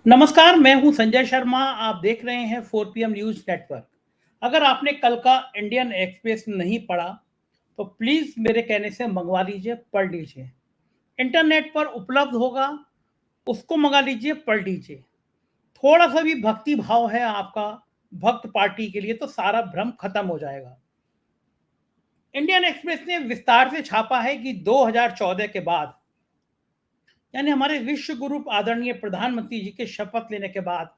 नमस्कार, मैं हूं संजय शर्मा। आप देख रहे हैं 4 PM न्यूज नेटवर्क। अगर आपने कल का इंडियन एक्सप्रेस नहीं पढ़ा तो प्लीज मेरे कहने से मंगवा लीजिए, पढ़ लीजिए। इंटरनेट पर उपलब्ध होगा, उसको मंगा लीजिए, पढ़ लीजिए। थोड़ा सा भी भक्ति भाव है आपका भक्त पार्टी के लिए तो सारा भ्रम खत्म हो जाएगा। इंडियन एक्सप्रेस ने विस्तार से छापा है कि 2014 के बाद, यानी हमारे विश्व गुरु आदरणीय प्रधानमंत्री जी के शपथ लेने के बाद,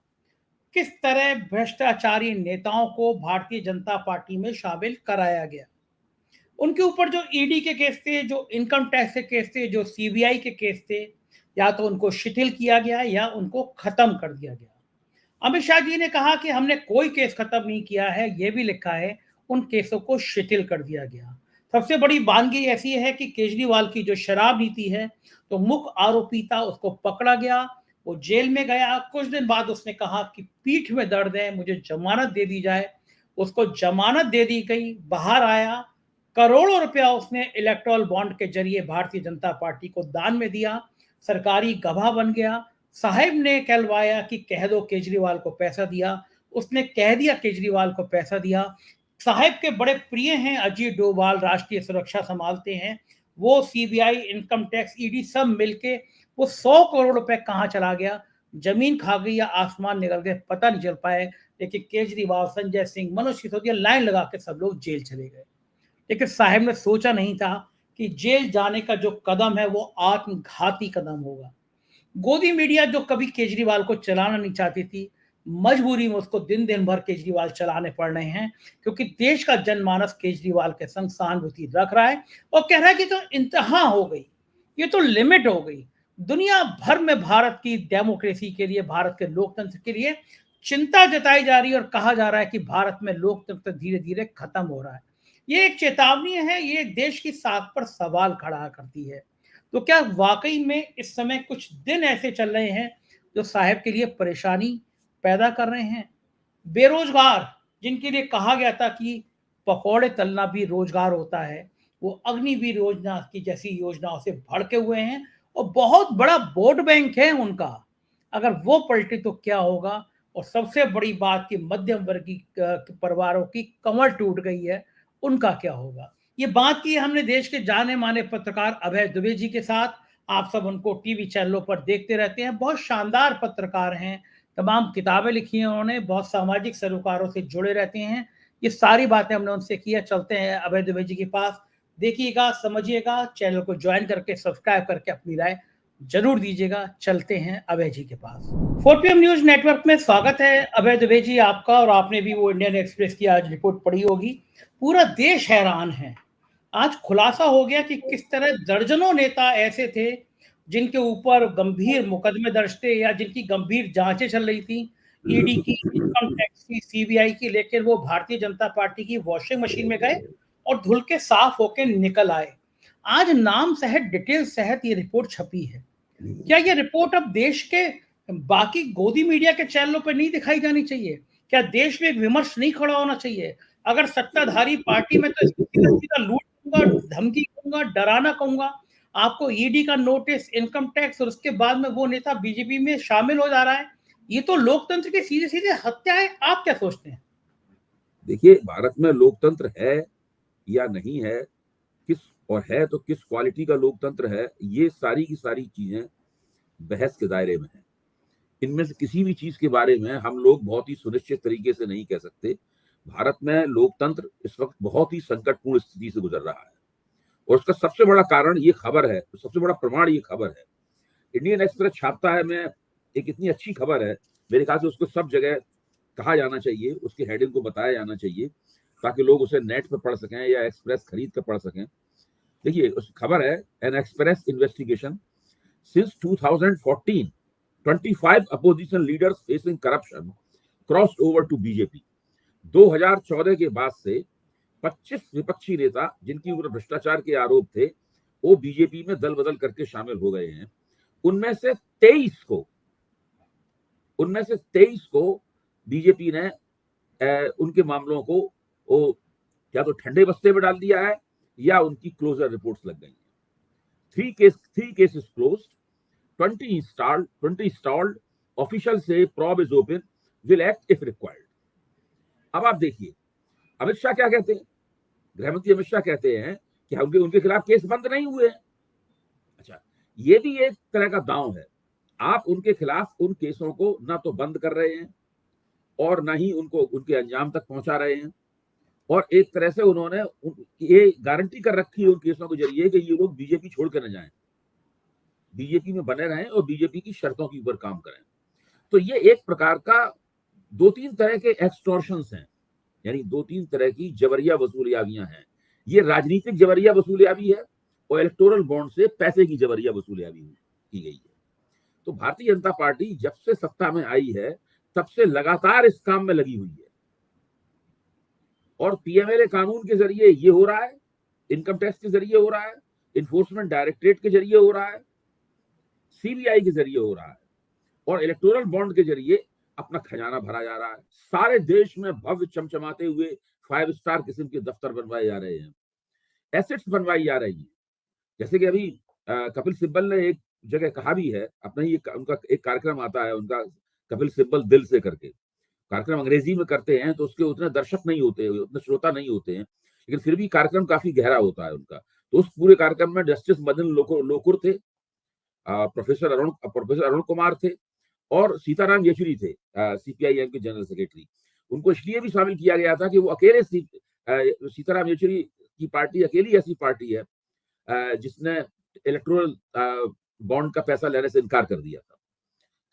किस तरह भ्रष्टाचारी नेताओं को भारतीय जनता पार्टी में शामिल कराया गया। उनके ऊपर जो ईडी के केस थे, जो इनकम टैक्स के केस थे, जो सीबीआई के केस थे, या तो उनको शिथिल किया गया या उनको खत्म कर दिया गया। अमित शाह जी ने कहा कि हमने कोई केस खत्म नहीं किया है, यह भी लिखा है उन केसों को शिथिल कर दिया गया। सबसे बड़ी बानगी ऐसी है कि केजरीवाल की जो शराब नीति है, तो मुख्य आरोपी था, उसको पकड़ा गया, वो जेल में गया। कुछ दिन बाद उसने कहा कि पीठ में दर्द है, मुझे जमानत दे दी जाए। उसको जमानत दे दी गई, बाहर आया। करोड़ों रुपया उसने इलेक्टोरल बॉन्ड के जरिए भारतीय जनता पार्टी को दान में दिया, सरकारी गवाह बन गया। साहब ने कहलवाया कि कह दो केजरीवाल को पैसा दिया, उसने कह दिया केजरीवाल को पैसा दिया। साहब के बड़े प्रिय हैं अजीत डोभाल, राष्ट्रीय सुरक्षा संभालते हैं वो, सीबीआई, इनकम टैक्स, ईडी सब मिलके वो 100 करोड़ रुपए कहाँ चला गया, जमीन खा गई या आसमान निकल गए, पता नहीं चल पाए। लेकिन केजरीवाल, संजय सिंह, मनोज सिसोदिया लाइन लगा के सब लोग जेल चले गए। लेकिन साहब ने सोचा नहीं था कि जेल जाने का जो कदम है वो आत्मघाती कदम होगा। गोदी मीडिया जो कभी केजरीवाल को चलाना नहीं चाहती थी, मजबूरी में उसको दिन दिन भर केजरीवाल चलाने पड़ रहे हैं, क्योंकि देश का जनमानस केजरीवाल के संग सहानुभूति रख रहा है और कह रहा है कि तो इंतहा हो गई, ये तो लिमिट हो गई। दुनिया भर में भारत की डेमोक्रेसी के लिए, भारत के लोकतंत्र के लिए चिंता जताई जा रही है और कहा जा रहा है कि भारत में लोकतंत्र धीरे धीरे खत्म हो रहा है। ये एक चेतावनी है, ये देश की साख पर सवाल खड़ा करती है। तो क्या वाकई में इस समय कुछ दिन ऐसे चल रहे हैं जो साहब के लिए परेशानी पैदा कर रहे हैं? बेरोजगार, जिनके लिए कहा गया था कि पकौड़े तलना भी रोजगार होता है, वो अग्निवीर योजना की जैसी योजनाओं से भड़के हुए हैं और बहुत बड़ा वोट बैंक है उनका। अगर वो पलटे तो क्या होगा? और सबसे बड़ी बात कि मध्यम वर्गीय परिवारों की कमर टूट गई है, उनका क्या होगा? ये बात की हमने देश के जाने माने पत्रकार अभय दुबे जी के साथ। आप सब उनको टीवी चैनलों पर देखते रहते हैं, बहुत शानदार पत्रकार हैं, तमाम किताबें लिखी हैं उन्होंने, बहुत सामाजिक सरोकारों से जुड़े रहते हैं। ये सारी बातें हमने उनसे की है। चलते हैं अभय दुबे जी के पास, देखिएगा, समझिएगा, चैनल को ज्वाइन करके सब्सक्राइब करके अपनी राय जरूर दीजिएगा। चलते हैं अभय जी के पास। 4 PM न्यूज नेटवर्क में स्वागत है अभय दुबे जी आपका। और आपने भी वो इंडियन एक्सप्रेस की आज रिपोर्ट पढ़ी होगी। पूरा देश हैरान है। आज खुलासा हो गया कि किस तरह दर्जनों नेता ऐसे थे जिनके ऊपर गंभीर मुकदमे दर्ज थे या जिनकी गंभीर जांचें चल रही थी, ईडी की, इनकम टैक्स की, सीबीआई की, लेकिन वो भारतीय जनता पार्टी की वॉशिंग मशीन में गए और धुल के साफ होके निकल आए। आज नाम सहित, डिटेल सहित ये रिपोर्ट छपी है। क्या ये रिपोर्ट अब देश के बाकी गोदी मीडिया के चैनलों पर नहीं दिखाई जानी चाहिए? क्या देश में एक विमर्श नहीं खड़ा होना चाहिए? अगर सत्ताधारी पार्टी में तो इसको सीधा सीधा लूट कहूंगा, धमकी कहूंगा, डराना कहूंगा। आपको ईडी का नोटिस, इनकम टैक्स, और उसके बाद में वो नेता बीजेपी में शामिल हो जा रहा है। ये तो लोकतंत्र की सीधे सीधे हत्या है। आप क्या सोचते हैं? देखिए, भारत में लोकतंत्र है या नहीं है, किस और है तो किस क्वालिटी का लोकतंत्र है, ये सारी की सारी चीजें बहस के दायरे में है। इनमें से किसी भी चीज के बारे में हम लोग बहुत ही सुनिश्चित तरीके से नहीं कह सकते। भारत में लोकतंत्र इस वक्त बहुत ही संकटपूर्ण स्थिति से गुजर रहा है और उसका सबसे बड़ा कारण ये खबर है, सबसे बड़ा प्रमाण ये खबर है। इंडियन एक्सप्रेस छापता है, मैं एक इतनी अच्छी खबर है, मेरे ख्याल से उसको सब जगह कहा जाना चाहिए, उसकी हेडिंग को बताया जाना चाहिए ताकि लोग उसे नेट पर पढ़ सकें या एक्सप्रेस खरीद कर पढ़ सकें। देखिए, उस खबर है, an express investigation since 2014 25 opposition leaders facing corruption crossed over to BJP. 2014 के बाद से 25 विपक्षी नेता जिनके ऊपर भ्रष्टाचार के आरोप थे, वो बीजेपी में दल बदल करके शामिल हो गए हैं। उनमें से 23 को बीजेपी ने उनके मामलों को वो या तो ठंडे बस्ते में डाल दिया है या उनकी क्लोजर रिपोर्ट्स लग गई हैं। 3 cases closed, 20 stalled, ऑफिशियल से probe is open, will act if required. अब आप देखिए अमित शाह क्या कहते हैं, गृहमंत्री अमित शाह कहते हैं कि उनके खिलाफ केस बंद नहीं हुए हैं। अच्छा, ये भी एक तरह का दांव है, आप उनके खिलाफ उन केसों को ना तो बंद कर रहे हैं और ना ही उनको उनके अंजाम तक पहुंचा रहे हैं, और एक तरह से उन्होंने ये गारंटी कर रखी है उन केसों के जरिए कि ये लोग बीजेपी छोड़ कर न जाएं, बीजेपी में बने रहें और बीजेपी की शर्तों के ऊपर काम करें। तो ये एक प्रकार का 2-3 तरह के एक्सटॉर्शंस हैं, यानी 2-3 तरह की जबरिया वसूलियाबियां हैं। ये राजनीतिक जबरिया वसूलियाबी है और इलेक्टोरल बॉन्ड से पैसे की जबरिया वसूलियाबी की गई है। तो भारतीय जनता पार्टी जब से सत्ता में आई है तब से लगातार इस काम में लगी हुई है, और पीएमएलए कानून के जरिए ये हो रहा है, इनकम टैक्स के जरिए हो रहा है, इन्फोर्समेंट डायरेक्टरेट के जरिए हो रहा है, सीबीआई के जरिए हो रहा है, और इलेक्टोरल बॉन्ड के जरिए अपना खजाना भरा जा रहा है। सारे देश में भव्य चमचमाते हुए 5 स्टार किस्म के दफ्तर बनवाए जा रहे हैं, एसेट्स बनवाई जा रही है। जैसे कि अभी कपिल सिब्बल ने एक जगह कहा भी है, अपना ही उनका एक कार्यक्रम आता है उनका, कपिल सिब्बल दिल से करके कार्यक्रम अंग्रेजी में करते हैं, तो उसके उतने दर्शक नहीं होते, उतने श्रोता नहीं होते हैं, लेकिन फिर भी कार्यक्रम काफी गहरा होता है उनका। तो उस पूरे कार्यक्रम में जस्टिस मदन लोकुर थे, प्रोफेसर अरुण कुमार थे, और सीताराम येचुरी थे, सीपीआईएम के जनरल सेक्रेटरी। उनको इसलिए भी शामिल किया गया था कि वो अकेले सीताराम येचुरी की पार्टी अकेली ऐसी पार्टी है जिसने इलेक्टोरल बॉन्ड का पैसा लेने से इनकार कर दिया था।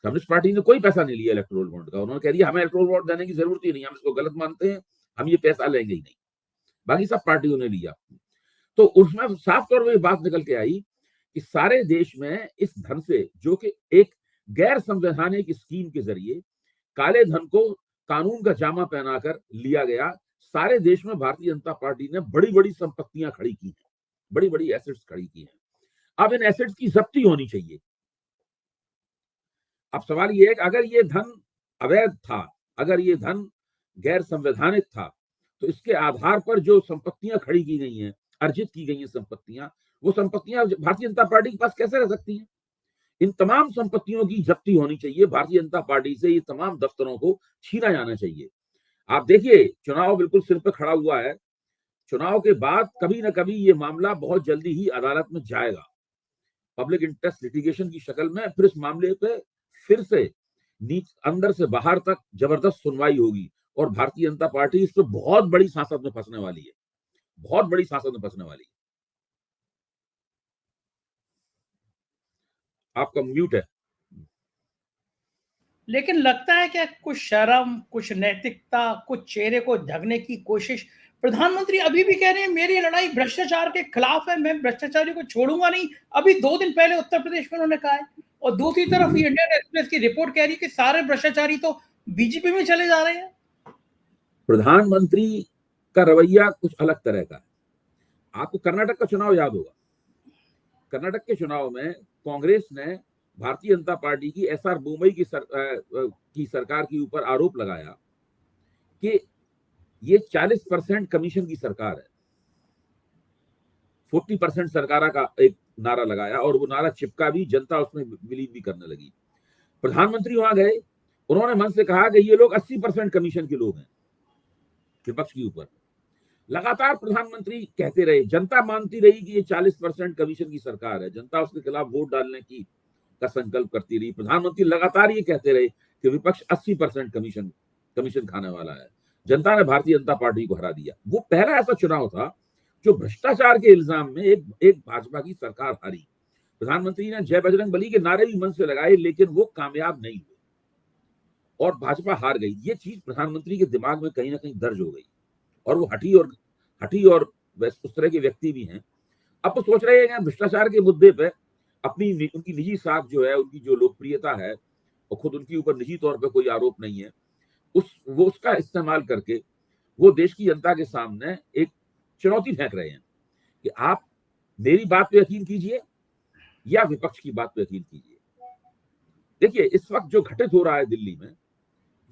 कम्युनिस्ट पार्टी ने कोई पैसा नहीं लिया इलेक्टोरल बॉन्ड का, उन्होंने कह दिया हमें इलेक्टोरल बॉन्ड देने की जरूरत ही नहीं, हम इसको गलत मानते हैं, हम ये पैसा लेंगे ही नहीं। बाकी सब पार्टियों ने लिया। तो उसमें साफ तौर पर बात निकल के आई कि सारे देश में इस धन से, जो कि एक गैर संवैधानिक स्कीम के जरिए काले धन को कानून का जामा पहनाकर लिया गया, सारे देश में भारतीय जनता पार्टी ने बड़ी बड़ी संपत्तियां खड़ी की हैं, बड़ी बड़ी एसेट्स खड़ी की हैं। अब इन एसेट्स की जब्ती होनी चाहिए। अब सवाल ये है कि अगर ये धन अवैध था, अगर ये धन गैर संवैधानिक था, तो इसके आधार पर जो संपत्तियां खड़ी की गई हैं, अर्जित की गई हैं संपत्तियां, वो संपत्तियां भारतीय जनता पार्टी के पास कैसे रह सकती हैं? इन तमाम संपत्तियों की जब्ती होनी चाहिए। भारतीय जनता पार्टी से ये तमाम दफ्तरों को छीना जाना चाहिए। आप देखिए चुनाव बिल्कुल सिर पे खड़ा हुआ है, चुनाव के बाद कभी ना कभी ये मामला बहुत जल्दी ही अदालत में जाएगा, पब्लिक इंटरेस्ट लिटिगेशन की शक्ल में। फिर इस मामले पे फिर से अंदर से बाहर तक जबरदस्त सुनवाई होगी, और भारतीय जनता पार्टी इस पर बहुत बड़ी सांसद में फंसने वाली है, बहुत बड़ी सांसद में फंसने वाली है। आपका म्यूट है। लेकिन लगता है कि कुछ शर्म, कुछ नैतिकता, कुछ चेहरे को ढकने की कोशिश। प्रधानमंत्री अभी भी कह रहे हैं मेरी लड़ाई भ्रष्टाचार के खिलाफ है, मैं भ्रष्टाचारी को छोड़ूंगा नहीं। अभी 2 दिन पहले उत्तर प्रदेश में उन्होंने कहा है, और दूसरी तरफ ये इंडियन एक्सप्रेस की रिपोर्ट कह रही है कि सारे भ्रष्टाचारी तो बीजेपी में चले जा रहे हैं। प्रधानमंत्री का रवैया कुछ अलग तरह का है। आपको कर्नाटक का चुनाव याद होगा, कर्नाटक के चुनाव में कांग्रेस ने भारतीय जनता पार्टी की एसआर बोमई की सरकार के ऊपर आरोप लगाया कि ये 40% कमीशन की सरकार है, 40% सरकार का एक नारा लगाया, और वो नारा चिपका भी, जनता उसमें बिलीव भी करने लगी। प्रधानमंत्री वहां गए, उन्होंने मन से कहा कि ये लोग 80% कमीशन के लोग हैं, विपक्ष के ऊपर लगातार प्रधानमंत्री कहते रहे, जनता मानती रही कि ये 40% कमीशन की सरकार है, जनता उसके खिलाफ वोट डालने का संकल्प करती रही। प्रधानमंत्री लगातार ये कहते रहे कि विपक्ष 80% कमीशन खाने वाला है। जनता ने भारतीय जनता पार्टी को हरा दिया। वो पहला ऐसा चुनाव था जो भ्रष्टाचार के इल्जाम में एक भाजपा की सरकार हारी। प्रधानमंत्री ने जय बजरंग बली के नारे भी मन से लगाए, लेकिन वो कामयाब नहीं हुए और भाजपा हार गई। ये चीज प्रधानमंत्री के दिमाग में कहीं ना कहीं दर्ज हो गई, और वो हटी और उस तरह के व्यक्ति भी हैं। अब तो सोच रहे हैं भ्रष्टाचार के मुद्दे पे उनकी निजी साख जो है, उनकी जो लोकप्रियता है, और खुद उनके ऊपर निजी तौर पे कोई आरोप नहीं है, वो उसका इस्तेमाल करके वो देश की जनता के सामने एक चुनौती फेंक रहे हैं कि आप मेरी बात पे यकीन कीजिए या विपक्ष की बात पे यकीन कीजिए। देखिए इस वक्त जो घटित हो रहा है दिल्ली में,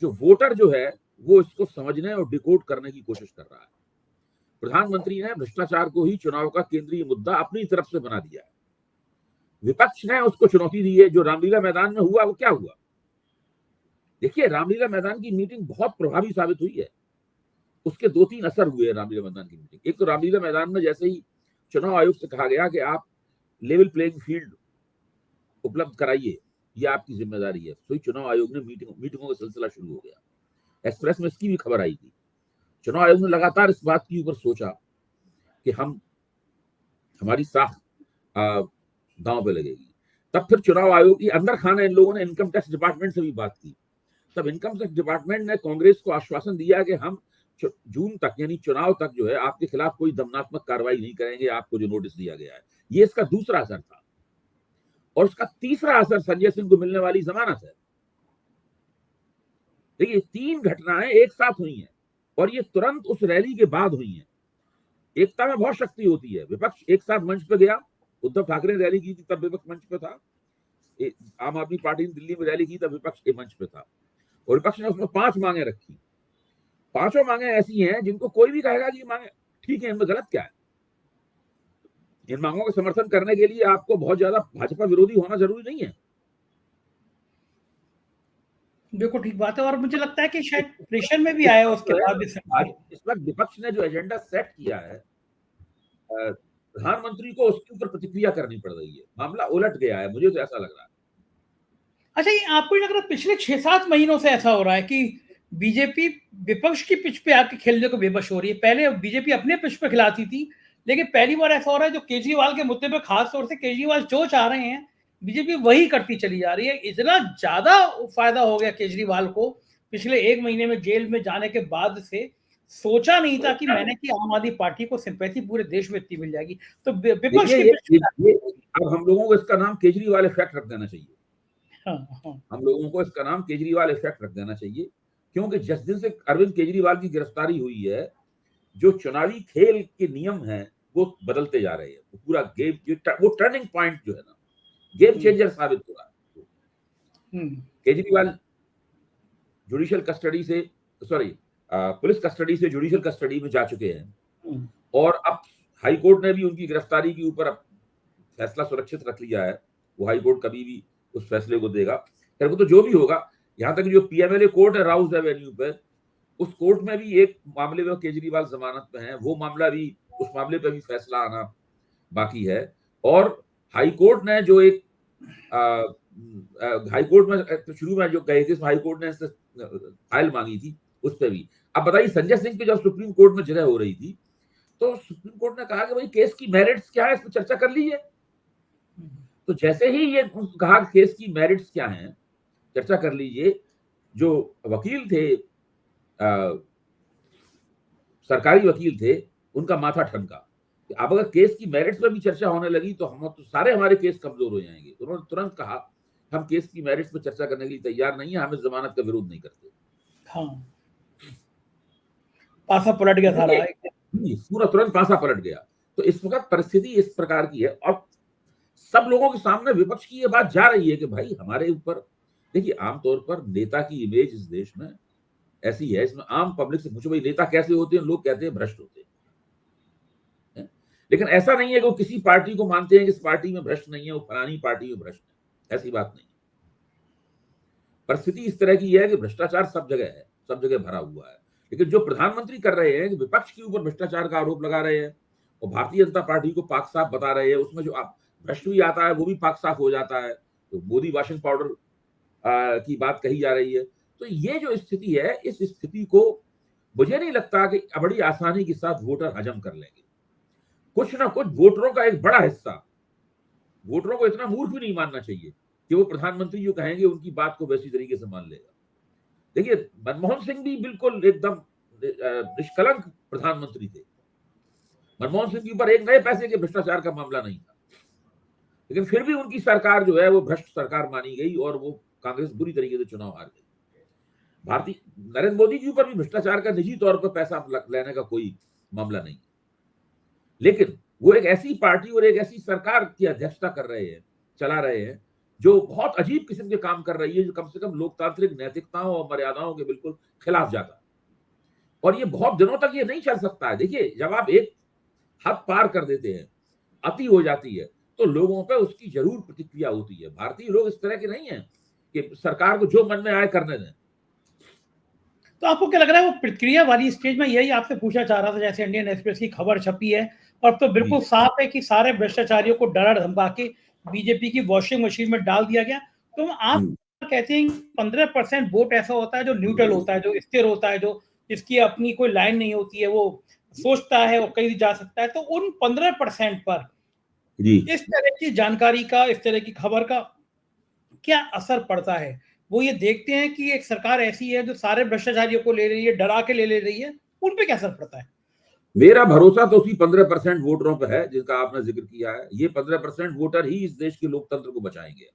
जो वोटर जो है वो इसको समझने और डिकोड करने की कोशिश कर रहा है। प्रधानमंत्री ने भ्रष्टाचार को ही चुनाव का केंद्रीय मुद्दा अपनी तरफ से बना दिया है, विपक्ष ने उसको चुनौती दी है। जो रामलीला मैदान में हुआ वो क्या हुआ? देखिए, रामलीला मैदान की मीटिंग बहुत प्रभावी साबित हुई है। उसके 2-3 असर हुए हैं रामलीला मैदान की मीटिंग। एक तो रामलीला मैदान में जैसे ही चुनाव आयोग से कहा गया कि आप लेवल प्लेइंग फील्ड उपलब्ध कराइए, ये आपकी जिम्मेदारी है, तो चुनाव आयोग ने मीटिंगों का सिलसिला शुरू हो गया। एक्सप्रेस में इसकी भी खबर आई थी। चुनाव आयोग ने लगातार इस बात के ऊपर सोचा कि हमारी साख दांव पे लगेगी। तब फिर चुनाव आयोग की अंदर खाना इन लोगों ने इनकम टैक्स डिपार्टमेंट से भी बात की। तब इनकम टैक्स डिपार्टमेंट ने कांग्रेस को आश्वासन दिया कि हम जून तक यानी चुनाव तक जो है आपके खिलाफ कोई दमनात्मक कार्रवाई नहीं करेंगे, आपको जो नोटिस दिया गया है। ये इसका दूसरा असर था। और उसका तीसरा असर संजय सिंह को मिलने वाली जमानत है। देखिए, 3 घटनाएं एक साथ हुई हैं और ये तुरंत उस रैली के बाद हुई हैं। एकता में बहुत शक्ति होती है। विपक्ष एक साथ मंच पे गया, उद्धव ठाकरे ने रैली की थी तब विपक्ष मंच पे था, आम आदमी पार्टी ने दिल्ली में रैली की तब विपक्ष के मंच पे था, और विपक्ष ने उसमें 5 मांगे रखी। 5 मांगे ऐसी हैं जिनको कोई भी कहेगा कि मांगे ठीक है, इनमें गलत क्या है। इन मांगों का समर्थन करने के लिए आपको बहुत ज्यादा भाजपा विरोधी होना जरूरी नहीं है। बिल्कुल ठीक बात है, और मुझे लगता है कि शायद प्रेशर में भी आया उसके बाद इस वक्त विपक्ष ने जो एजेंडा सेट किया है, प्रधानमंत्री को उसके ऊपर प्रतिक्रिया करनी पड़ रही है। मामला उलट गया है, मुझे तो ऐसा लग रहा है। अच्छा, ये आपको नहीं लग रहा पिछले 6-7 महीनों से ऐसा हो रहा है कि बीजेपी विपक्ष की पिच पे आके खेलने को बेबस हो रही है? पहले बीजेपी अपने पिच पे खिलाती थी, लेकिन पहली बार ऐसा हो रहा है जो केजरीवाल के मुद्दे पे, खास तौर से केजरीवाल जो चाह रहे हैं बीजेपी वही करती चली जा रही है। इतना ज्यादा फायदा हो गया केजरीवाल को पिछले 1 महीने में जेल में जाने के बाद से। सोचा नहीं था कि मैंने कि आम आदमी पार्टी को सिंपैथी पूरे देश में इतनी मिल जाएगी। तो विपक्ष की ये अब हम लोगों को इसका नाम केजरीवाल इफेक्ट रख देना चाहिए। हाँ। हम लोगों को इसका नाम केजरीवाल इफेक्ट रख देना चाहिए, क्योंकि जिस दिन से अरविंद केजरीवाल की गिरफ्तारी हुई है, जो चुनावी खेल के नियम हैं वो बदलते जा रहे हैं। तो पूरा गेम, वो टर्निंग पॉइंट जो है ना, गेम चेंजर साबित हो रहा है। केजरीवाल जुडिशियल कस्टडी से, सॉरी, पुलिस कस्टडी से जुडिशियल कस्टडी में जा चुके हैं, और अब हाई कोर्ट ने भी उनकी गिरफ्तारी के ऊपर फैसला सुरक्षित रख लिया है। वो हाई कोर्ट कभी भी उस फैसले को देगा। खैर, वो तो जो भी होगा, यहाँ तक जो पीएमएलए कोर्ट है राउज एवेन्यू पे, उस कोर्ट में भी एक मामले में केजरीवाल जमानत पे हैं, वो मामला भी, उस मामले पे भी फैसला आना बाकी है। और हाई कोर्ट ने जो एक हाई कोर्ट में शुरू में जो गए थे, हाई कोर्ट ने फाइल मांगी थी, उस पर भी। अब बताइए, संजय सिंह पे जब सुप्रीम कोर्ट में जगह हो रही थी, तो सुप्रीम कोर्ट ने कहा कि भाई केस की मेरिट्स क्या है, इस पर चर्चा कर लीजिए। तो जैसे ही ये कहा केस की मेरिट्स क्या हैं, चर्चा कर लीजिए, जो वकील थे, सरकारी वकील थे, उनका माथा ठनका। अब अगर केस की मेरिट्स में भी चर्चा होने लगी तो हम तो सारे हमारे केस कमजोर हो जाएंगे। तो उन्होंने तुरंत कहा हम केस की मेरिट्स पर चर्चा करने के लिए तैयार नहीं है, हम इस जमानत का विरोध नहीं करते। हाँ, पासा पलट गया था, पूरा तुरंत पासा पलट गया। तो इस वक्त परिस्थिति इस प्रकार की है, और सब लोगों के सामने विपक्ष की ये बात जा रही है कि भाई हमारे ऊपर, देखिए, आमतौर पर नेता की इमेज इस देश में ऐसी है, इसमें आम पब्लिक से पूछो भाई नेता कैसे होते हैं, लोग कहते हैं भ्रष्ट होते हैं। लेकिन ऐसा नहीं है कि वो किसी पार्टी को मानते हैं कि इस पार्टी में भ्रष्ट नहीं है, वो फलानी पार्टी में भ्रष्ट है, ऐसी बात नहीं। परिस्थिति इस तरह की है कि भ्रष्टाचार सब जगह है, सब जगह भरा हुआ है। लेकिन जो प्रधानमंत्री कर रहे हैं कि विपक्ष के ऊपर भ्रष्टाचार का आरोप लगा रहे हैं और भारतीय जनता पार्टी को पाक साफ बता रहे हैं, उसमें जो भ्रष्ट भी आता है वो भी पाक साफ हो जाता है। तो मोदी वॉशिंग पाउडर की बात कही जा रही है। तो ये जो स्थिति है, इस स्थिति को मुझे नहीं लगता कि बड़ी आसानी के साथ वोटर हजम कर लेंगे। कुछ ना कुछ वोटरों का एक बड़ा हिस्सा, वोटरों को इतना मूर्ख भी नहीं मानना चाहिए कि वो प्रधानमंत्री जो कहेंगे उनकी बात को वैसी तरीके से मान लेगा। देखिए, मनमोहन सिंह भी बिल्कुल एकदम निष्कलंक प्रधानमंत्री थे। मनमोहन सिंह के ऊपर एक नए पैसे के भ्रष्टाचार का मामला नहीं था, लेकिन फिर भी उनकी सरकार जो है वो भ्रष्ट सरकार मानी गई और वो कांग्रेस बुरी तरीके से चुनाव हार गई। भारतीय नरेंद्र मोदी के ऊपर भी भ्रष्टाचार का निजी तौर पर पैसा लेने का कोई मामला नहीं, लेकिन वो एक ऐसी पार्टी और एक ऐसी सरकार की अध्यक्षता कर रहे हैं, चला रहे हैं, जो बहुत अजीब किस्म के काम कर रही है, जो कम से कम लोकतांत्रिक नैतिकताओं और मर्यादाओं के बिल्कुल खिलाफ जाता है। और ये बहुत दिनों तक ये नहीं चल सकता है। देखिए, जब आप एक हद पार कर देते हैं, अति हो जाती है, तो लोगों पे उसकी जरूर प्रतिक्रिया होती है। भारतीय लोग इस तरह के नहीं है कि सरकार को जो मन में आए करने दें। तो आपको क्या लग रहा है वो प्रक्रिया वाली स्टेज में, यही आपसे पूछना चाह रहा था, जैसे इंडियन एक्सप्रेस की खबर छपी है और अब तो बिल्कुल साफ है कि सारे भ्रष्टाचारियों को डरा धमका के बीजेपी की वॉशिंग मशीन में डाल दिया गया। तो आप कहते हैं 15% वोट ऐसा होता है जो न्यूट्रल होता है, जो स्थिर होता है, जो जिसकी अपनी कोई लाइन नहीं होती है, वो सोचता है वो कहीं जा सकता है, तो उन 15% पर जी इस तरह की जानकारी का, इस तरह की खबर का क्या असर पड़ता है? वो ये देखते हैं कि एक सरकार ऐसी है जो सारे भ्रष्टाचारियों को ले रही है, डरा के ले रही है, उन पे क्या असर पड़ता है? मेरा भरोसा तो उसी 15% वोटरों पर है जिनका आपने जिक्र किया है। ये 15% वोटर ही इस देश के लोकतंत्र को बचाएंगे।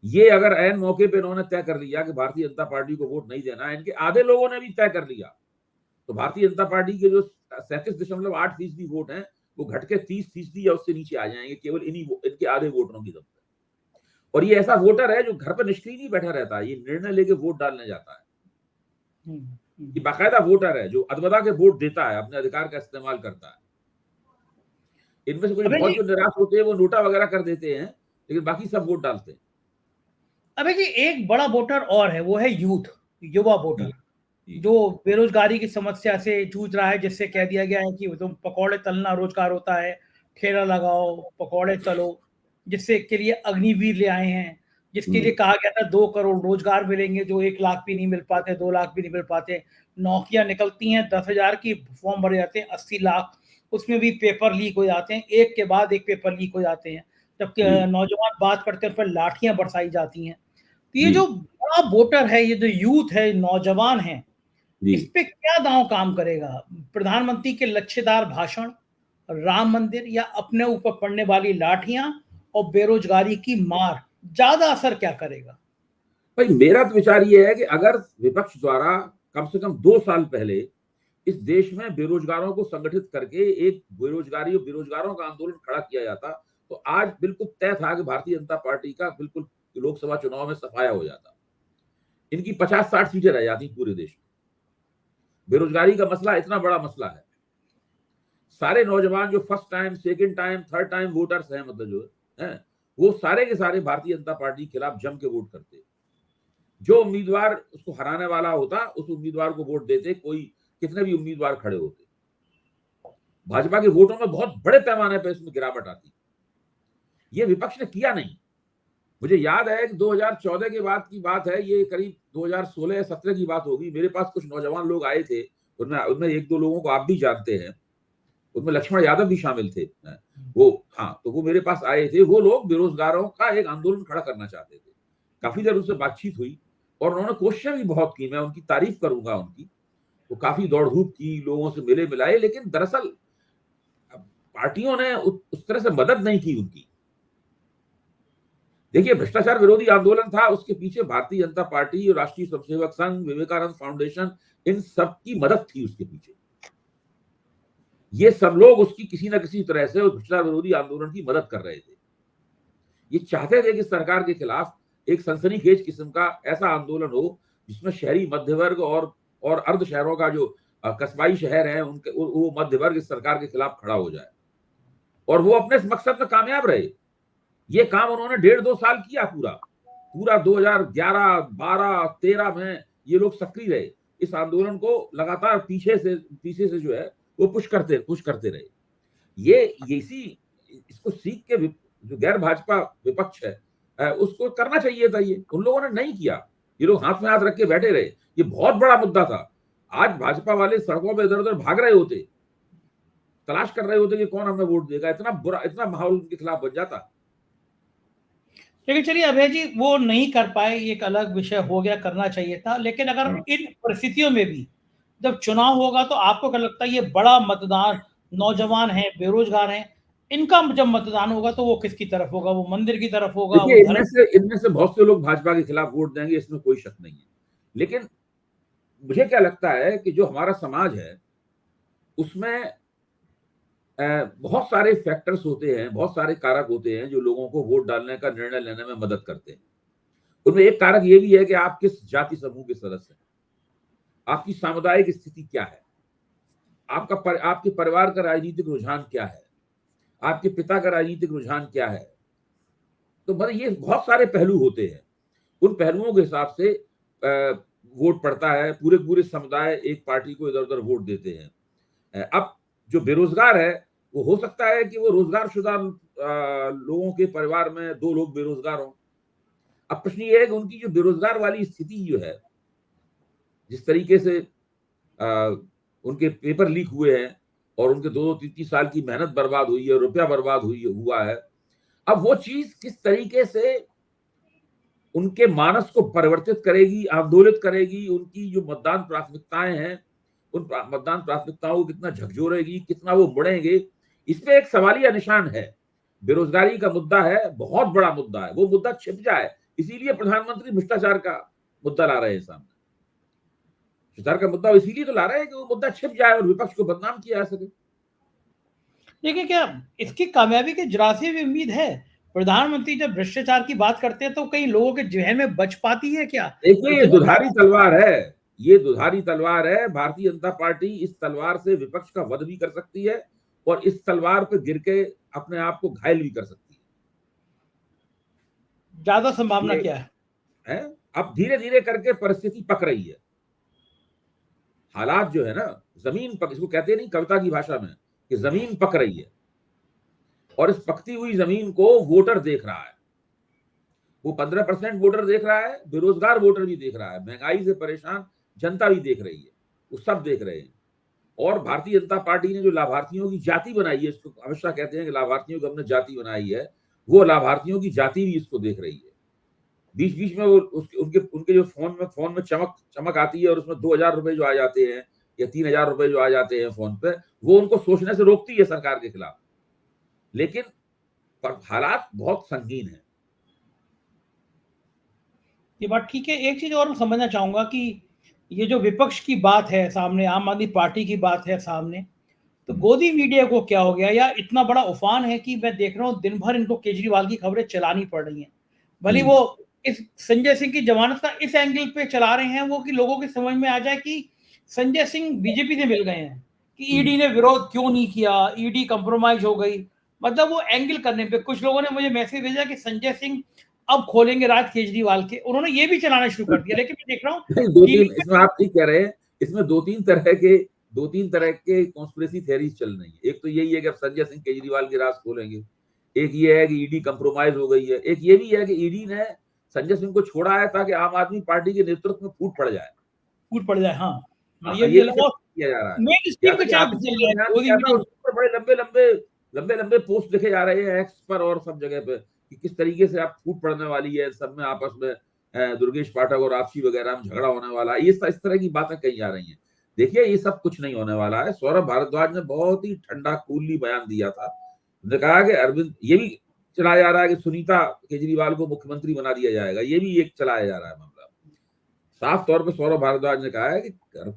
ये अगर ऐन मौके पे इन्होंने तय कर लिया कि भारतीय जनता पार्टी को वोट नहीं देना, इनके आधे लोगों ने भी तय कर लिया, तो भारतीय जनता पार्टी के जो 37.8% वोट हैं वो घट के 30% या उससे नीचे आ जाएंगे, केवल इनके आधे वोटरों की दम पे। और ये ऐसा वोटर है जो घर पर निष्क्रिय नहीं बैठा रहता है, ये निर्णय लेके वोट डालने जाता है। ये बाकायदा वोटर है जो अदबदा के वोट देता है, अपने अधिकार का इस्तेमाल करता है। इनमें से कुछ बहुत जो निराश होते हैं वो नोटा वगैरह कर देते हैं, लेकिन बाकी सब वोट डालते हैं। अबे जी, एक बड़ा वोटर और है, वो है यूथ, युवा वोटर, जो बेरोजगारी की समस्या से जूझ रहा है, जिससे कह दिया गया है कि तुम पकौड़े तलना रोजगार होता है, ठेला लगाओ, पकौड़े तलो, जिससे के लिए अग्निवीर ले आए हैं, जिसके लिए कहा गया था 2 करोड़ रोजगार मिलेंगे, जो 1 लाख भी नहीं मिल पाते, 2 लाख भी नहीं मिल पाते। नौकरियां निकलती हैं, 10,000 की फॉर्म भरे जाते हैं, 80 लाख, उसमें भी पेपर लीक हो जाते हैं, एक के बाद एक पेपर लीक हो जाते हैं। जबकि नौजवान बात करते हैं, उस पर लाठियां बरसाई जाती हैं। तो ये जो बड़ा वोटर है, ये जो यूथ है, नौजवान है, इस पे क्या दांव काम करेगा? प्रधानमंत्री के लच्छेदार भाषण, राम मंदिर, या अपने ऊपर पड़ने वाली लाठियां और बेरोजगारी की मार, ज्यादा असर क्या करेगा? भाई मेरा तो विचार ये है कि अगर विपक्ष द्वारा कम से कम 2 साल पहले इस देश में बेरोजगारों को संगठित करके एक बेरोजगारी और बेरोजगारों का आंदोलन खड़ा किया जाता, तो आज बिल्कुल तय था कि भारतीय जनता पार्टी का बिल्कुल लोकसभा चुनाव में सफाया हो जाता। इनकी 50-60 सीटें रह जाती पूरे देश में। बेरोजगारी का मसला इतना बड़ा मसला है। सारे नौजवान जो first time, second time, third time voters हैं, मतलब जो है वो सारे के सारे भारतीय जनता पार्टी के खिलाफ जम के वोट करते। जो उम्मीदवार उसको हराने वाला होता उस उम्मीदवार को वोट देते, कोई कितने भी उम्मीदवार खड़े होते। भाजपा के वोटों में बहुत बड़े पैमाने पर इसमें गिरावट आती। ये विपक्ष ने किया नहीं। मुझे याद है कि 2014 के बाद की बात है, ये करीब 2016 या 17 की बात होगी। मेरे पास कुछ नौजवान लोग आए थे, उनमें 1-2 लोगों को आप भी जानते हैं, उसमें लक्ष्मण यादव भी शामिल थे वो। हाँ, तो वो मेरे पास आए थे। वो लोग बेरोजगारों का एक आंदोलन खड़ा करना चाहते थे। काफी देर उनसे बातचीत हुई और उन्होंने कोशिशें भी बहुत की, मैं उनकी तारीफ करूंगा उनकी। वो काफी दौड़ धूप की, लोगों से मिले मिलाए, लेकिन दरअसल पार्टियों ने उस तरह से मदद नहीं की उनकी। देखिए, भ्रष्टाचार विरोधी आंदोलन था, उसके पीछे भारतीय जनता पार्टी, राष्ट्रीय स्वयंसेवक संघ, विवेकानंद फाउंडेशन, इन सब की मदद थी उसके पीछे। ये सब लोग उसकी किसी न किसी तरह से उस भ्रष्टाचार विरोधी आंदोलन की मदद कर रहे थे। ये चाहते थे कि सरकार के खिलाफ एक सनसनीखेज किस्म का ऐसा आंदोलन हो जिसमें शहरी मध्य वर्ग और अर्ध शहरों का जो कस्बाई शहर है उनके वो मध्य वर्ग इस सरकार के खिलाफ खड़ा हो जाए। और वो अपने इस मकसद में कामयाब रहे। ये काम उन्होंने 1.5-2 साल किया। पूरा 2011, 12, 13 में ये लोग सक्रिय रहे। इस आंदोलन को लगातार पीछे से जो है वो पुश करते रहे। ये इसी इसको सीख के जो गैर भाजपा विपक्ष है उसको करना चाहिए था। ये उन लोगों ने नहीं किया। ये लोग हाथ में हाथ रख के बैठे रहे। ये बहुत बड़ा मुद्दा था। आज भाजपा वाले सड़कों पे इधर उधर भाग रहे होते, तलाश कर रहे होते कि कौन हमें वोट देगा। इतना बुरा, इतना माहौल उनके खिलाफ बन जाता। लेकिन चलिए अभय जी, वो नहीं कर पाए, एक अलग विषय हो गया, करना चाहिए था। लेकिन अगर इन परिस्थितियों में भी जब चुनाव होगा तो आपको क्या लगता है, ये बड़ा मतदान, नौजवान है, बेरोजगार हैं, इनका जब मतदान होगा तो वो किसकी तरफ होगा? वो मंदिर की तरफ होगा? वो देखिए, धर्म? इनमें से बहुत से लोग भाजपा के खिलाफ वोट देंगे, इसमें कोई शक नहीं है। लेकिन मुझे क्या लगता है कि जो हमारा समाज है उसमें बहुत सारे फैक्टर्स होते हैं, बहुत सारे कारक होते हैं जो लोगों को वोट डालने का निर्णय लेने में मदद करते हैं। उनमें एक कारक ये भी है कि आप किस जाति समूह के सदस्य हैं, आपकी सामुदायिक स्थिति क्या है, आपके परिवार का राजनीतिक रुझान क्या है, आपके पिता का राजनीतिक रुझान क्या है। तो मतलब ये बहुत सारे पहलू होते हैं। उन पहलुओं के हिसाब से वोट पड़ता है, पूरे पूरे समुदाय एक पार्टी को इधर उधर वोट देते हैं। अब जो बेरोजगार है वो हो सकता है कि वो रोजगारशुदा लोगों के परिवार में 2 लोग बेरोजगार हों। अब प्रश्न ये है कि उनकी जो बेरोजगार वाली स्थिति जो है, जिस तरीके से उनके पेपर लीक हुए हैं और उनके 2-2 3-3 साल की मेहनत बर्बाद हुई है, रुपया बर्बाद हुआ है, अब वो चीज किस तरीके से उनके मानस को परिवर्तित करेगी, आंदोलित करेगी, उनकी जो मतदान प्राथमिकताएं हैं उन मतदान प्राथमिकताओं को कितना झकझोरेगी, कितना वो मुड़ेंगे, इसमें एक सवालिया निशान है। बेरोजगारी का मुद्दा है, बहुत बड़ा मुद्दा है, वो मुद्दा छिप जाए, इसीलिए प्रधानमंत्री भ्रष्टाचार का मुद्दा ला रहे हैं सामने। भ्रष्टाचार का मुद्दा इसीलिए तो ला रहे हैं कि वो मुद्दा छिप जाए और विपक्ष को बदनाम किया जा सके। देखिए, क्या इसकी कामयाबी की जरा सी भी उम्मीद है? प्रधानमंत्री जब भ्रष्टाचार की बात करते हैं तो कई लोगों के जहन में बच पाती है क्या? देखिए, ये इतना दुधारी तलवार है, ये दुधारी तलवार है। भारतीय जनता पार्टी इस तलवार से विपक्ष का वध भी कर सकती है और इस तलवार पे गिर के अपने आप को घायल भी कर सकती ज्यादा संभावना है। क्या है? अब धीरे धीरे करके परिस्थिति पक रही है। हालात जो है ना, जमीन पक, इसको कहते नहीं कविता की भाषा में कि जमीन पक रही है, और इस पकती हुई जमीन को वोटर देख रहा है। वो 15% वोटर देख रहा है, बेरोजगार वोटर भी देख रहा है, महंगाई से परेशान जनता भी देख रही है, वो सब देख रहे हैं। और भारतीय जनता पार्टी ने जो लाभार्थियों की जाति बनाई है, इसको हमेशा कहते हैं कि लाभार्थियों की हमने जाति बनाई है, वो लाभार्थियों की जाति भी इसको देख रही है। बीच बीच में वो उनके उनके जो फोन में चमक आती है और उसमें 2,000 रुपए जो आ जाते हैं या 3,000 रुपए जो आ जाते हैं फोन पे, वो उनको सोचने से रोकती है सरकार के खिलाफ। लेकिन हालात बहुत संगीन है। ये बात ठीक है। एक चीज और मैं समझना चाहूंगा कि ये जो विपक्ष की बात है सामने, आम आदमी पार्टी की बात है सामने, तो गोदी मीडिया को क्या हो गया, या इतना बड़ा उफान है कि मैं देख रहा हूँ दिन भर इनको केजरीवाल की खबरें चलानी पड़ रही हैं। भले वो इस संजय सिंह की जमानत का इस एंगल पे चला रहे हैं वो कि लोगों की समझ में आ जाए कि संजय सिंह बीजेपी से मिल गए हैं, कि ईडी ने विरोध क्यों नहीं किया, ईडी कंप्रोमाइज हो गई। मतलब वो एंगल करने पे कुछ लोगों ने मुझे मैसेज भेजा कि संजय सिंह अब खोलेंगे राज केजरीवाल के, उन्होंने ये भी चलाना शुरू कर दिया। लेकिन मैं देख रहा हूँ दो टीवी तीन, इसमें आप ठीक कह रहे हैं, इसमें दो तीन तरह के कॉन्स्पिरेसी थ्योरीज चल रही है। एक तो यही है कि अब संजय सिंह केजरीवाल के राज खोलेंगे, एक ये है कि ईडी कंप्रोमाइज हो गई है, एक ये भी है कि ईडी ने संजय सिंह को छोड़ा है ताकि आम आदमी पार्टी के नेतृत्व में फूट पड़ जाए। हाँ, ये भी सब किया जा रहा है। मेन स्ट्रीम पे चल रहा है गोदी मीडिया। उसके ऊपर बड़े लंबे पोस्ट लिखे जा रहे हैं एक्स पर और सब जगह पे कि किस तरीके से आप फूट पड़ने वाली है, सब में आपस में दुर्गेश पाठक और आपसी वगैरह में झगड़ा होने वाला है, ये इस तरह की बातें कही जा रही हैं। देखिए, ये सब कुछ नहीं होने वाला है। सौरभ भारद्वाज ने बहुत ही ठंडा कूली बयान दिया था, उन्होंने कहा कि अरविंद, ये भी चलाया जा रहा है कि सुनीता केजरीवाल को मुख्यमंत्री बना दिया जाएगा, ये भी एक चलाया जा रहा है मामला। साफ तौर पे सौरभ भारद्वाज ने कहा है कि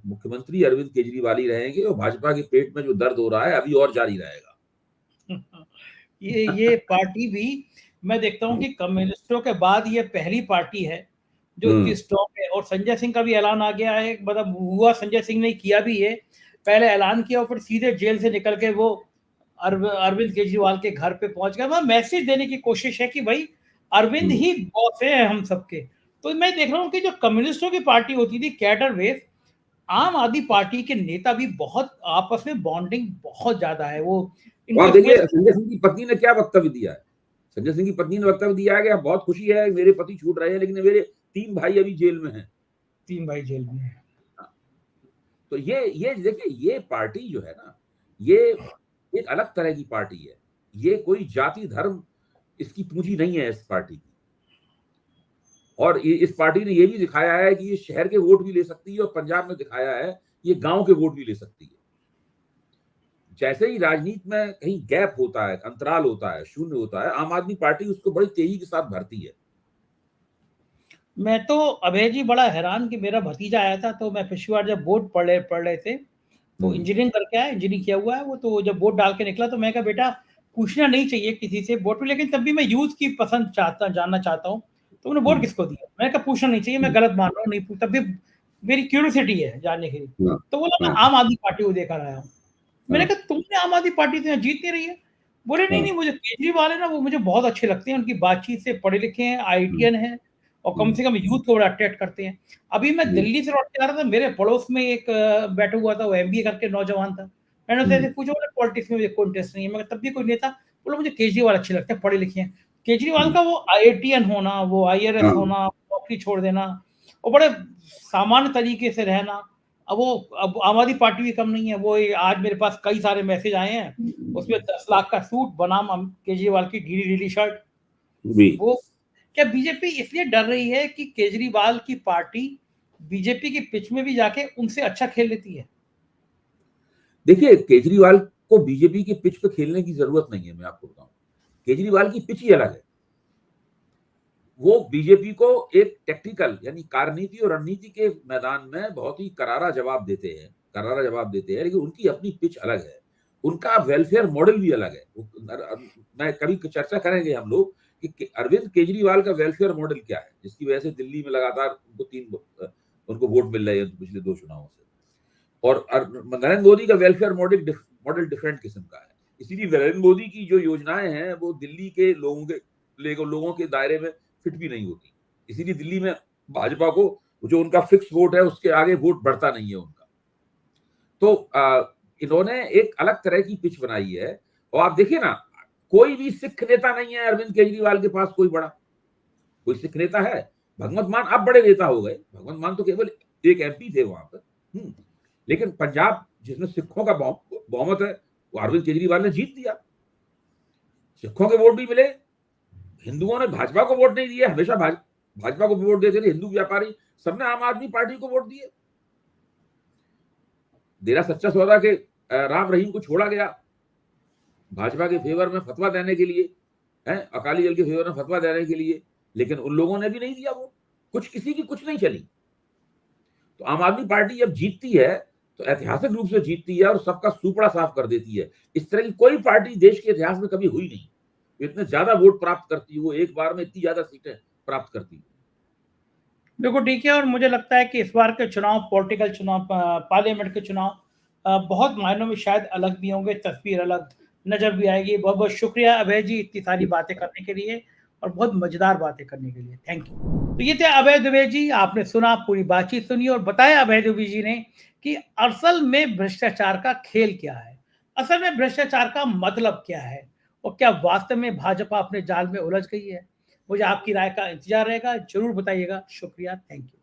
मुख्यमंत्री अरविंद केजरीवाल ही रहेंगे और भाजपा के पेट में जो दर्द हो रहा है अभी और जारी रहेगा। ये पार्टी भी मैं देखता हूँ कि कम्युनिस्टों के बाद ये पहली पार्टी है जो इतनी स्ट्रॉन्ग है। और संजय सिंह का भी ऐलान आ गया है, मतलब हुआ संजय सिंह ने किया भी है, पहले ऐलान किया और फिर सीधे जेल से निकल के वो अरविंद केजरीवाल के घर पे पहुंच गया। मैसेज देने की कोशिश है कि भाई अरविंद ही बॉस है हम सबके। तो मैं देख रहा हूँ कि जो कम्युनिस्टों की पार्टी होती थी कैडर बेस, आम आदमी पार्टी के नेता भी बहुत आपस में बॉन्डिंग बहुत ज्यादा है। वो और देखिए, संजय सिंह की पत्नी ने क्या वक्तव्य दिया है। संजय सिंह की पत्नी ने वक्तव्य दिया है कि बहुत खुशी है, मेरे पति छूट रहे हैं, लेकिन मेरे 3 भाई अभी जेल में हैं। 3 भाई जेल में हैं। तो ये देखिए, ये पार्टी जो है ना, ये एक अलग तरह की पार्टी है। ये कोई जाति धर्म इसकी पूंजी नहीं है इस पार्टी की। और इस पार्टी ने ये भी दिखाया है कि ये शहर के वोट भी ले सकती है और पंजाब में दिखाया है ये गांव के वोट भी ले सकती है। जैसे ही राजनीति में कहीं गैप होता है, अंतराल होता है, शून्य होता है, आम आदमी पार्टी उसको बड़ी तेजी के साथ भरती है। मैं तो अभय जी बड़ा हैरान कि मेरा भतीजा आया था, तो मैं पिछली बार जब बोर्ड पढ़ रहे थे तो इंजीनियरिंग करके आया, इंजीनियरिंग किया हुआ है वो, तो जब बोर्ड डाल के निकला तो मैं कहा बेटा पूछना नहीं चाहिए किसी से बोर्ड पे, लेकिन तब भी मैं यूथ की पसंद जानना चाहता हूँ। तो उन्होंने बोर्ड किसको दिया, मैंने कहा पूछना नहीं चाहिए, मैं गलत मान रहा हूँ, नहीं तब भी मेरी क्यूरियोसिटी है जानने के लिए। तो बोला मैं आम आदमी पार्टी को देखकर आया हूँ। मैंने कहा तुमने आम आदमी पार्टी से जीत नहीं रही है? बोले नहीं, मुझे केजरीवाल है ना, वो मुझे बहुत अच्छे लगते हैं, उनकी बातचीत से, पढ़े लिखे हैं, IITian है, और कम से कम यूथ को बड़ा अट्रैक्ट करते हैं। अभी मैं दिल्ली से लौट के आ रहा था, मेरे पड़ोस में एक बैठा हुआ था, वो एमबीए करके नौजवान था। मैंने उससे पूछा, बोला पॉलिटिक्स में मुझे कोई इंटरेस्ट नहीं है। मगर तब भी कोई नेता बोला मुझे केजरीवाल अच्छे लगते हैं, पढ़े लिखे हैं। केजरीवाल का वो आईआईटीएन होना, वो आईआरएस होना, नौकरी छोड़ देना और बड़े सामान्य तरीके से रहना, अब आम आदमी पार्टी भी कम नहीं है। वो आज मेरे पास कई सारे मैसेज आए हैं, उसमें 10 लाख का सूट बनाम केजरीवाल की ढीली-ढीली शर्ट। वो क्या बीजेपी इसलिए डर रही है कि केजरीवाल की पार्टी बीजेपी की पिच में भी जाके उनसे अच्छा खेल लेती है? देखिए, केजरीवाल को बीजेपी की पिच पे खेलने की जरूरत नहीं है। मैं आपको बताऊं, केजरीवाल की पिच ही अलग है। वो बीजेपी को एक टेक्निकल यानी कार्यनीति और रणनीति के मैदान में बहुत ही करारा जवाब देते हैं, लेकिन उनकी अपनी पिच अलग है। उनका वेलफेयर मॉडल भी अलग है। मैं कभी चर्चा करेंगे हम लोग कि अरविंद केजरीवाल का वेलफेयर मॉडल क्या है, जिसकी वजह से दिल्ली में लगातार उनको वोट मिल रहे हैं पिछले 2 चुनावों से। और नरेंद्र मोदी का वेलफेयर मॉडल डिफरेंट किस्म का है। इसीलिए नरेंद्र मोदी की जो योजनाएं हैं वो दिल्ली के लोगों के दायरे में फिट भी नहीं होती। इसीलिए दिल्ली में भाजपा को जो उनका फिक्स वोट है उसके आगे वोट बढ़ता नहीं है उनका। तो इन्होंने एक अलग तरह की पिच बनाई है। और आप देखिए ना, कोई भी सिख नेता नहीं है अरविंद केजरीवाल के पास, कोई सिख नेता है? भगवंत मान अब बड़े नेता हो गए। भगवंत मान तो केवल एक एमपी थे वहां पर। लेकिन पंजाब जिसमें सिखों का बहुमत है, वो अरविंद केजरीवाल ने जीत दिया। सिखों के वोट भी मिले। हिंदुओं ने भाजपा को वोट नहीं दिया, हमेशा भाजपा को वोट देते थे। हिंदू व्यापारी सबने आम आदमी पार्टी को वोट दिए। डेरा सच्चा सौदा के राम रहीम को छोड़ा गया भाजपा के फेवर में फतवा देने के लिए, अकाली दल के फेवर में फतवा देने के लिए, लेकिन उन लोगों ने भी नहीं दिया वो। किसी की कुछ नहीं चली। तो आम आदमी पार्टी जब जीतती है तो ऐतिहासिक रूप से जीतती है और सबका सुपड़ा साफ कर देती है। इस तरह की कोई पार्टी देश के इतिहास में कभी हुई नहीं। इतने ज्यादा वोट प्राप्त करती है वो, एक बार में इतनी ज्यादा सीटें प्राप्त करती है। बिल्कुल ठीक है। और मुझे लगता है कि इस बार के चुनाव, पॉलिटिकल चुनाव, पार्लियामेंट के चुनाव बहुत मायनों में शायद अलग भी होंगे, तस्वीर अलग नजर भी आएगी। बहुत बहुत शुक्रिया अभय जी इतनी सारी बातें करने के लिए और बहुत मजेदार बातें करने के लिए। Thank you. तो ये थे अभय दुबे जी। आपने सुना, पूरी बातचीत सुनी और बताया अभय दुबे जी ने कि असल में भ्रष्टाचार का खेल क्या है, असल में भ्रष्टाचार का मतलब क्या है और क्या वास्तव में भाजपा अपने जाल में उलझ गई है। मुझे आपकी राय का इंतजार रहेगा, जरूर बताइएगा। शुक्रिया, थैंक यू।